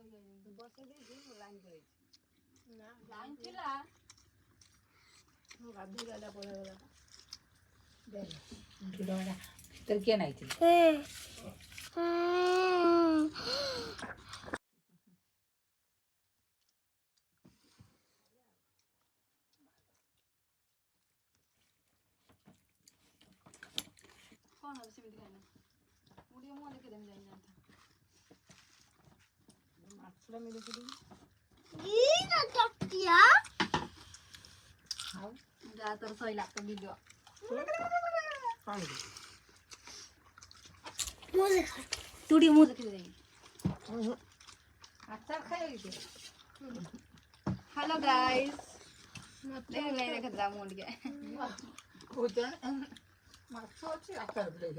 बसे देइछि लाइन करेछि ना लाइन थिला गाधी गाला पळे गला दे किलोडा तर के नाही थी कौन है सिमित खाना मुड़ी मुंह देखे देम जाई ना था माछला मिले छली ई ना टटिया हां जा तर सही लागतो भिडिओ पाणी मुंह देखा तुडी मुंह देखे जाई अच्छा खाइए हेलो गाइस देख ले देख जा मुंड के उतन माछो अछि आकार देख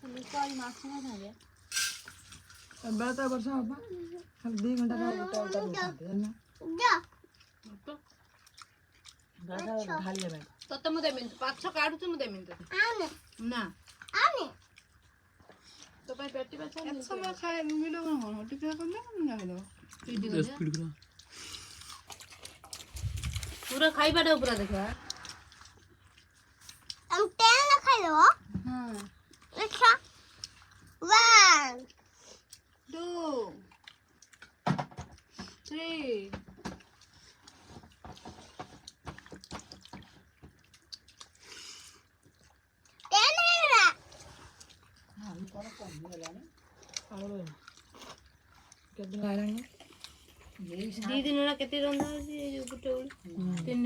चली कोई माछ ना खाए बेटा वर्षा बाबा हम 2 घंटा का उल्टा दे ना जा तो गाड़ा ढाल ले मैं तो मुदे मिन 500 काढू तू मुदे मिन आने ना आने तो भाई पेटी बचा नहीं समय खाए मिलो ना हो टिका कर ले ना मिलो स्पीड करो पूरा खाई बाडा पूरा देखा हम तेल ना खाई लो हां अच्छा 1 2 3 दी दिन ना केते रंधा अछि जो गुटे उड़ी 3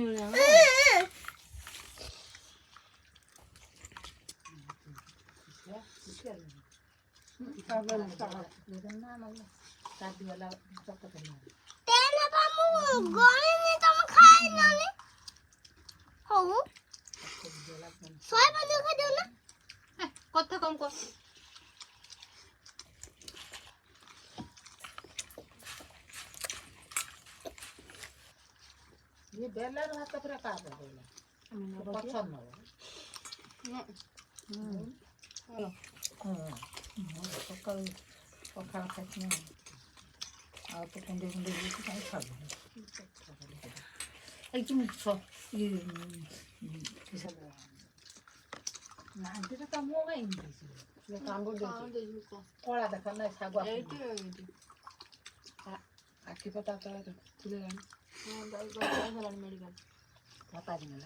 बेला कथा कम कर ये बेला हाथ पूरा का देला पसंद न सकाल पखाड़ खाती नहीं आ तो कुंडे कुंडे ये काय खा एकदम ये ना अंते तो मो गई ये काम बोल दे कोला देखा ना सागवा आखि पता तो खुले हां बाई मेडिकल पता नहीं